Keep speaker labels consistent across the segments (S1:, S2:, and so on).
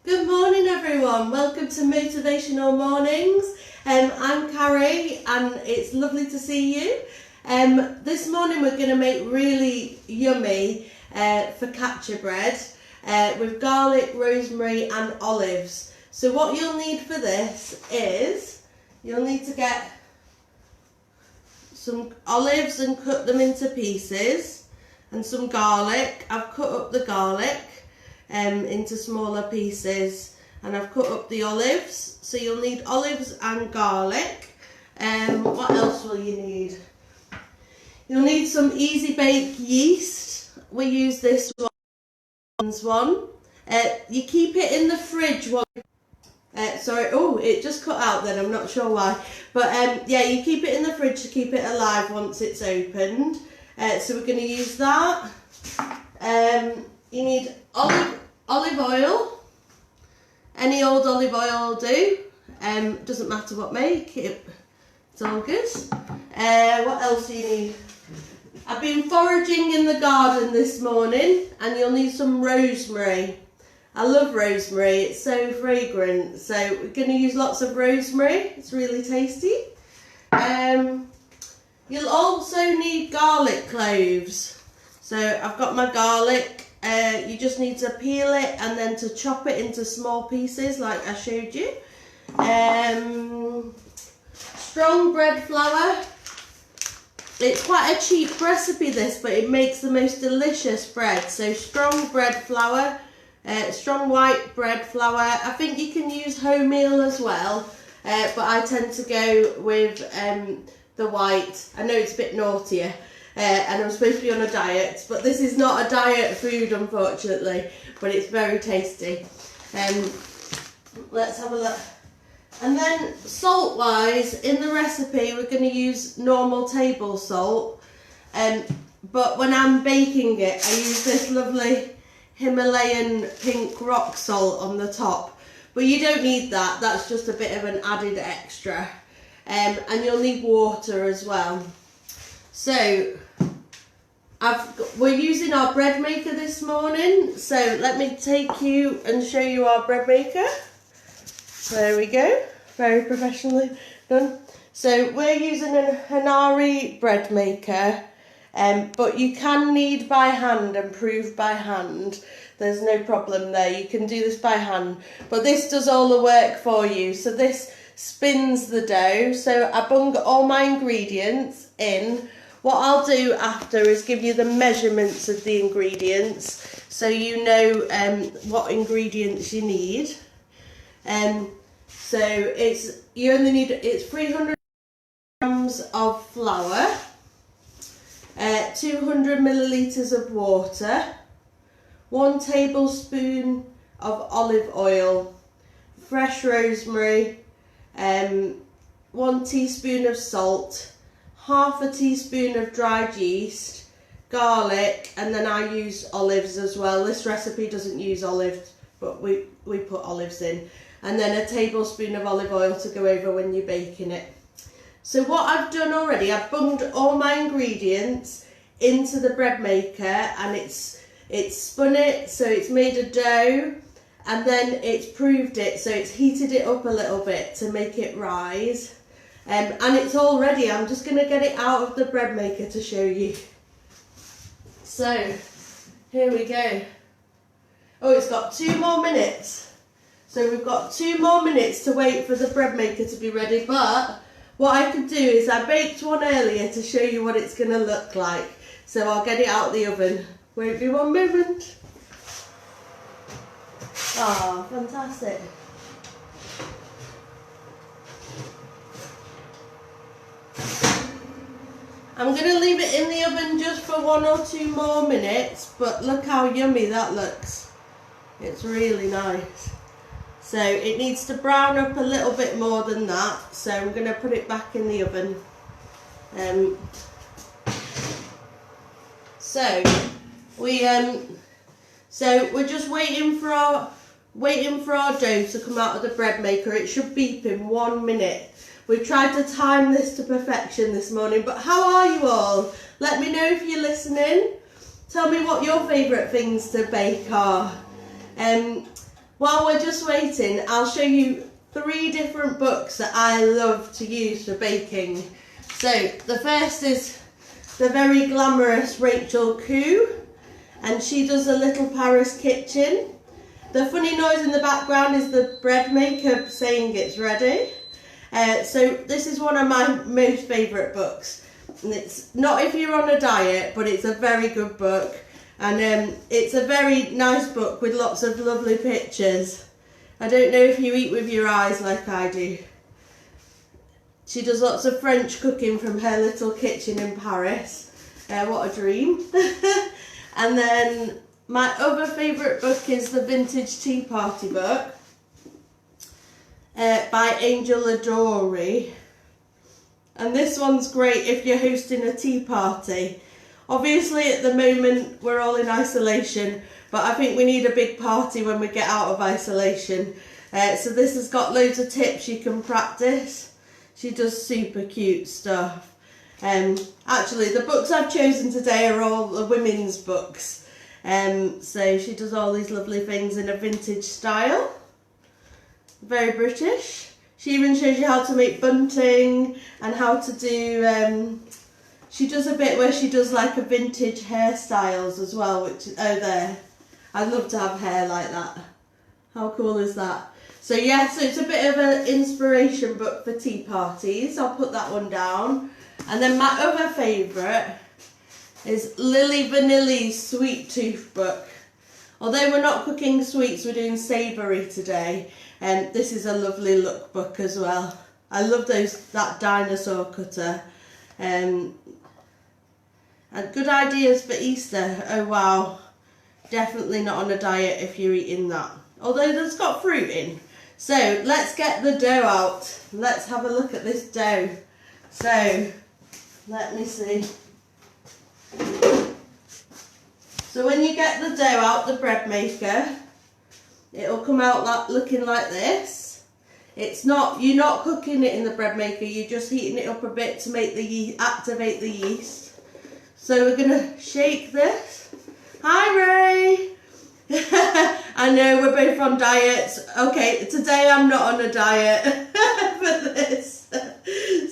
S1: Good morning everyone, welcome to Motivational Mornings. I'm Carrie and it's lovely to see you. This morning we're going to make really yummy focaccia bread with garlic, rosemary and olives. So what you'll need for this is, you'll need to get some olives and cut them into pieces, and some garlic. I've cut up the garlic into smaller pieces, and I've cut up the olives. So you'll need olives and garlic. What else will you need? You'll need some easy bake yeast. We use this one. You keep it in the fridge sorry, oh, it just cut out then, I'm not sure why. But yeah, you keep it in the fridge to keep it alive once it's opened. So we're going to use that. You need olive oil. Any old olive oil will do. Doesn't matter what make, it's all good. What else do you need? I've been foraging in the garden this morning, and you'll need some rosemary. I love rosemary, it's so fragrant. So we're going to use lots of rosemary, it's really tasty. You'll also need garlic cloves. So I've got my garlic. You just need to peel it and then to chop it into small pieces like I showed you. Strong bread flour. It's quite a cheap recipe this, but it makes the most delicious bread. So strong bread flour, strong white bread flour. I think you can use wholemeal as well, but I tend to go with the white. I know it's a bit naughtier. And I'm supposed to be on a diet, but this is not a diet food unfortunately, but it's very tasty. Let's have a look. And then salt wise, in the recipe we're going to use normal table salt, but when I'm baking it I use this lovely Himalayan pink rock salt on the top, but you don't need that, that's just a bit of an added extra. And you'll need water as well. So we're using our bread maker this morning, so let me take you and show you our bread maker. There we go, very professionally done. So we're using a Hanari bread maker, but you can knead by hand and prove by hand. There's no problem there, you can do this by hand, but this does all the work for you. So this spins the dough. So I bung all my ingredients in. What I'll do after is give you the measurements of the ingredients, so you know what ingredients you need. So you only need 300 grams of flour, 200 millilitres of water, 1 tablespoon of olive oil, fresh rosemary, 1 teaspoon of salt, half a teaspoon of dried yeast, garlic, and then I use olives as well. This recipe doesn't use olives, but we put olives in. And then a tablespoon of olive oil to go over when you're baking it. So what I've done already, I've bunged all my ingredients into the bread maker, and it's spun it, so it's made a dough, and then it's proved it, so it's heated it up a little bit to make it rise. And it's all ready. I'm just going to get it out of the bread maker to show you. So, here we go. Oh, it's got 2 more minutes. So we've got 2 more minutes to wait for the bread maker to be ready. But what I could do is I baked one earlier to show you what it's going to look like. So I'll get it out of the oven. Won't be one moment. Ah, fantastic. I'm going to leave it in the oven just for 1 or 2 more minutes, but look how yummy that looks. It's really nice. So it needs to brown up a little bit more than that, so I'm going to put it back in the oven. So we're just waiting for our dough to come out of the bread maker. It should beep in 1 minute. We've tried to time this to perfection this morning, but how are you all? Let me know if you're listening. Tell me what your favourite things to bake are. while we're just waiting, I'll show you 3 different books that I love to use for baking. So the first is the very glamorous Rachel Koo, and she does a little Paris kitchen. The funny noise in the background is the bread maker saying it's ready. So this is one of my most favourite books. And it's not if you're on a diet, but it's a very good book. And it's a very nice book with lots of lovely pictures. I don't know if you eat with your eyes like I do. She does lots of French cooking from her little kitchen in Paris. What a dream. And then my other favourite book is the Vintage Tea Party book by Angel Adori. And this one's great if you're hosting a tea party. Obviously at the moment we're all in isolation, but I think we need a big party when we get out of isolation. So this has got loads of tips you can practice. She does super cute stuff. Actually, the books I've chosen today are all the women's books. So she does all these lovely things in a vintage style. Very British. She even shows you how to make bunting and how to do... she does a bit where she does like a vintage hairstyles as well, which is... Oh, there. I'd love to have hair like that. How cool is that? So yeah, so it's a bit of an inspiration book for tea parties. I'll put that one down. And then my other favourite is Lily Vanilli's Sweet Tooth book. Although we're not cooking sweets, we're doing savoury today. And this is a lovely lookbook as well. I love that dinosaur cutter. And good ideas for Easter. Oh wow. Definitely not on a diet if you're eating that. Although it's got fruit in. So let's get the dough out. Let's have a look at this dough. So let me see. So when you get the dough out the bread maker, it'll come out looking like this. It's not, you're not cooking it in the bread maker, you're just heating it up a bit to make the yeast, activate the yeast. So we're gonna shake this. Hi Ray! I know we're both on diets. Okay, today I'm not on a diet for this.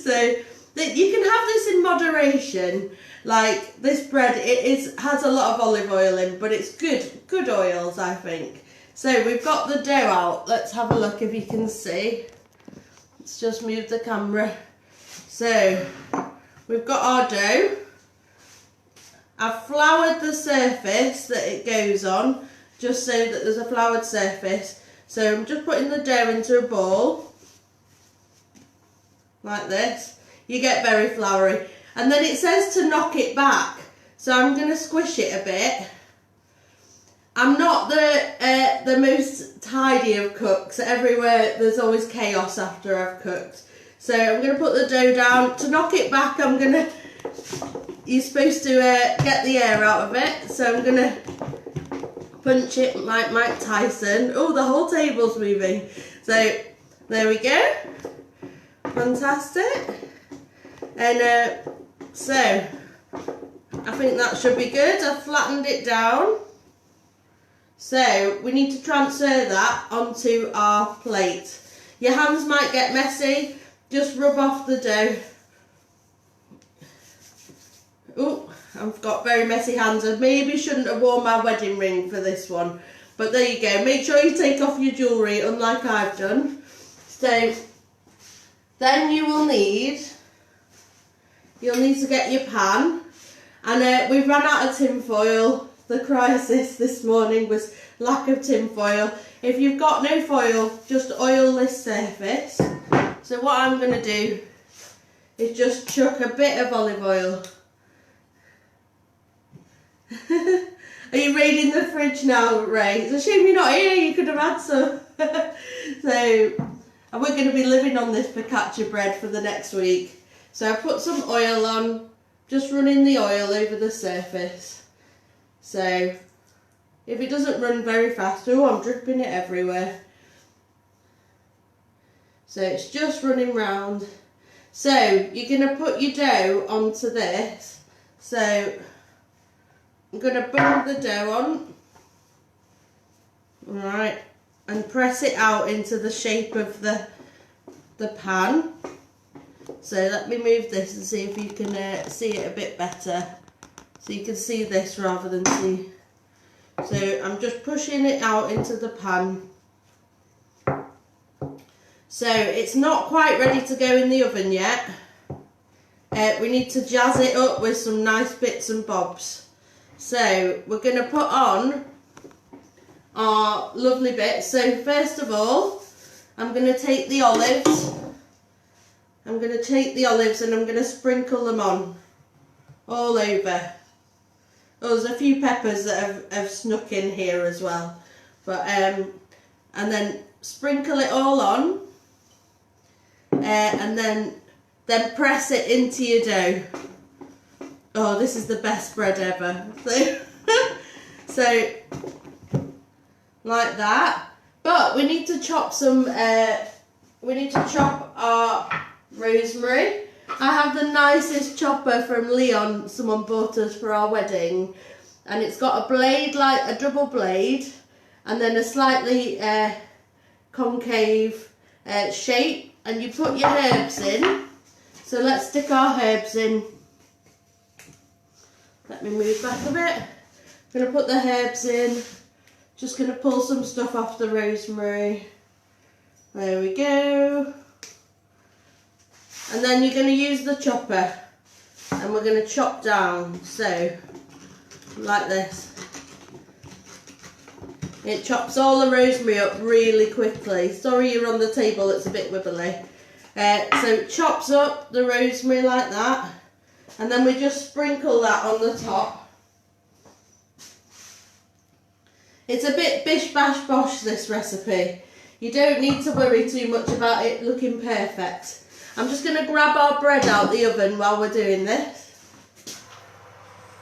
S1: So you can have this in moderation. Like this bread, has a lot of olive oil in, but it's good oils, I think. So we've got the dough out. Let's have a look if you can see. Let's just move the camera. So we've got our dough. I've floured the surface that it goes on, just so that there's a floured surface. So I'm just putting the dough into a bowl, like this. You get very floury. And then it says to knock it back. So I'm going to squish it a bit. I'm not the most tidy of cooks. Everywhere there's always chaos after I've cooked. So I'm going to put the dough down. To knock it back, you're supposed to get the air out of it. So I'm going to punch it like Mike Tyson. Oh, the whole table's moving. So there we go. Fantastic. And so I think that should be good. I've flattened it down. So we need to transfer that onto our plate. Your hands might get messy. Just rub off the dough. Oh, I've got very messy hands. I maybe shouldn't have worn my wedding ring for this one. But there you go. Make sure you take off your jewellery, unlike I've done. So then you'll need to get your pan. And we've run out of tin foil. The crisis this morning was lack of tin foil. If you've got no foil, just oil this surface. So what I'm going to do is just chuck a bit of olive oil. Are you raiding the fridge now, Ray? It's a shame you're not here, you could have had some. So, and we're going to be living on this focaccia bread for the next week. So I put some oil on, just running the oil over the surface. So, if it doesn't run very fast, oh, I'm dripping it everywhere. So it's just running round. So you're going to put your dough onto this. So I'm going to build the dough on. Alright. and press it out into the shape of the pan. So let me move this and see if you can see it a bit better. So you can see this rather than see. So I'm just pushing it out into the pan. So it's not quite ready to go in the oven yet. We need to jazz it up with some nice bits and bobs. So we're going to put on our lovely bits. So first of all, I'm going to take the olives. I'm going to take the olives and I'm going to sprinkle them on all over. Oh, there's a few peppers that have snuck in here as well. But and then sprinkle it all on. And then press it into your dough. Oh, this is the best bread ever. So like that. But we need to chop some. We need to chop our rosemary. I have the nicest chopper from Leon. Someone bought us for our wedding, and it's got a blade, like a double blade, and then a slightly concave shape. And you put your herbs in. So let's stick our herbs in. Let me move back a bit. I'm going to put the herbs in. Just going to pull some stuff off the rosemary. There we go. And then you're going to use the chopper. And we're going to chop down. So, like this. It chops all the rosemary up really quickly. Sorry you're on the table, it's a bit wibbly. So it chops up the rosemary like that. And then we just sprinkle that on the top. It's a bit bish bash bosh, this recipe. You don't need to worry too much about it looking perfect. I'm just going to grab our bread out the oven while we're doing this.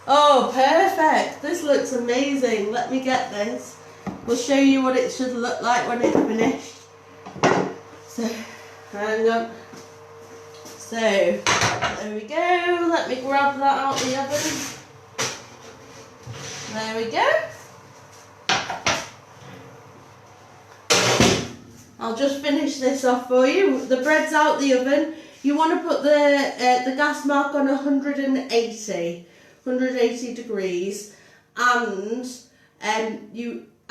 S1: Oh, perfect. This looks amazing. Let me get this. We'll show you what it should look like when it's finished. So, hang on. So, there we go. Let me grab that out the oven. There we go. I'll just finish this off for you. The bread's out the oven. You want to put the gas mark on 180 degrees, and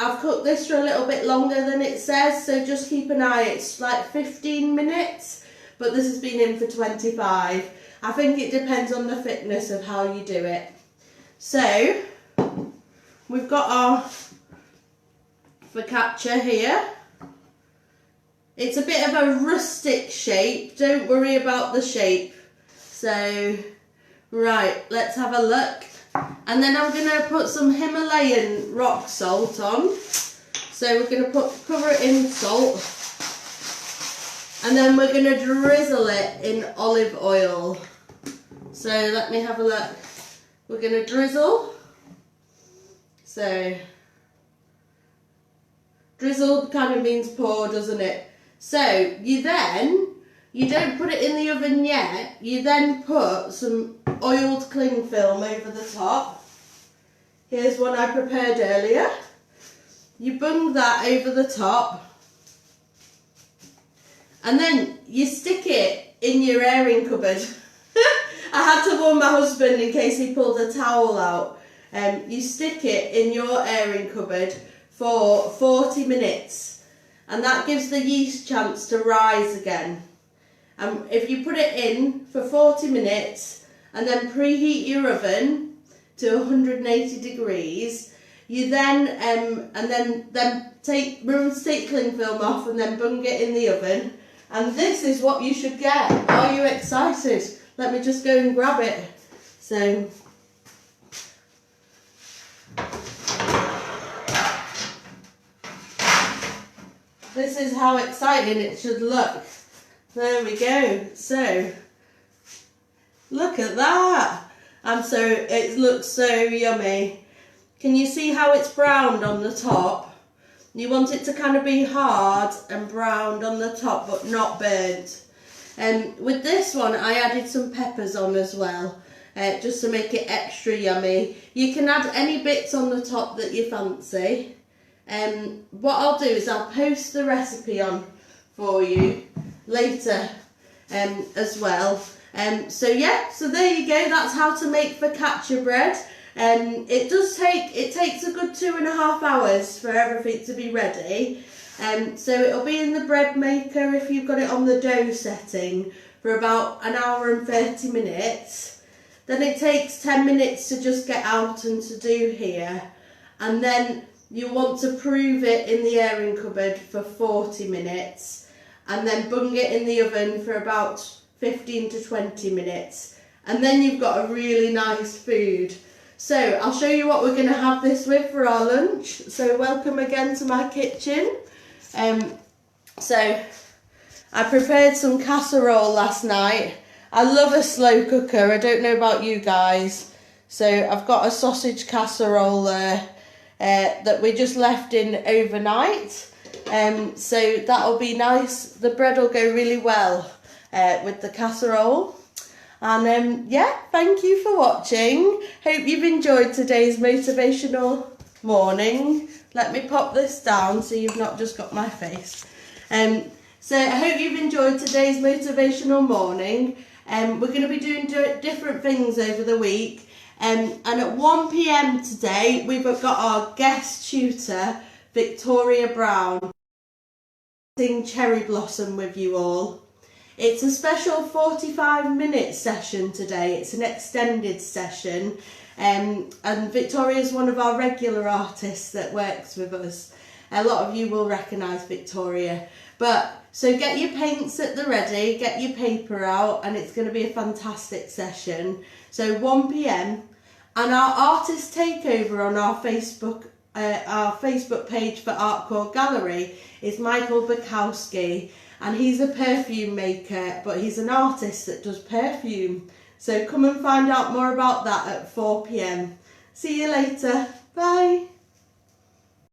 S1: I've cooked this for a little bit longer than it says, so just keep an eye. It's like 15 minutes, but this has been in for 25. I think it depends on the thickness of how you do it. So, we've got our focaccia here. It's a bit of a rustic shape. Don't worry about the shape. So, right, let's have a look. And then I'm going to put some Himalayan rock salt on. So we're going to cover it in salt. And then we're going to drizzle it in olive oil. So let me have a look. We're going to drizzle. So, drizzle kind of means pour, doesn't it? So you don't put it in the oven yet. You then put some oiled cling film over the top. Here's one I prepared earlier. You bung that over the top. And then you stick it in your airing cupboard. I had to warn my husband in case he pulled a towel out. You stick it in your airing cupboard for 40 minutes. And that gives the yeast chance to rise again. If you put it in for 40 minutes and then preheat your oven to 180 degrees, you then remember to take cling film off and then bung it in the oven. And this is what you should get. Are you excited? Let me just go and grab it. So, this is how exciting it should look. There we go. So, look at that. It looks so yummy. Can you see how it's browned on the top? You want it to kind of be hard and browned on the top, but not burnt. With this one, I added some peppers on as well, just to make it extra yummy. You can add any bits on the top that you fancy. what I'll do is I'll post the recipe on for you later as well. So there you go, that's how to make focaccia bread. It takes a good 2.5 hours for everything to be ready. So it'll be in the bread maker if you've got it on the dough setting for about 1 hour and 30 minutes. Then it takes 10 minutes to just get out and to do here. And then you want to prove it in the airing cupboard for 40 minutes. And then bung it in the oven for about 15 to 20 minutes. And then you've got a really nice food. So I'll show you what we're going to have this with for our lunch. So welcome again to my kitchen. So I prepared some casserole last night. I love a slow cooker. I don't know about you guys. So I've got a sausage casserole there that we just left in overnight. So that'll be nice. The bread will go really well with the casserole. And thank you for watching. Hope you've enjoyed today's motivational morning. Let me pop this down so you've not just got my face. So I hope you've enjoyed today's motivational morning. We're going to be doing different things over the week. And at 1 PM today, we've got our guest tutor, Victoria Brown, sing Cherry Blossom with you all. It's a special 45-minute session today. It's an extended session. And Victoria is one of our regular artists that works with us. A lot of you will recognise Victoria. So get your paints at the ready, get your paper out, and it's going to be a fantastic session. So 1 PM. And our artist takeover on our Facebook page for Artcore Gallery is Michael Bukowski. And he's a perfume maker, but he's an artist that does perfume. So come and find out more about that at 4 PM. See you later. Bye.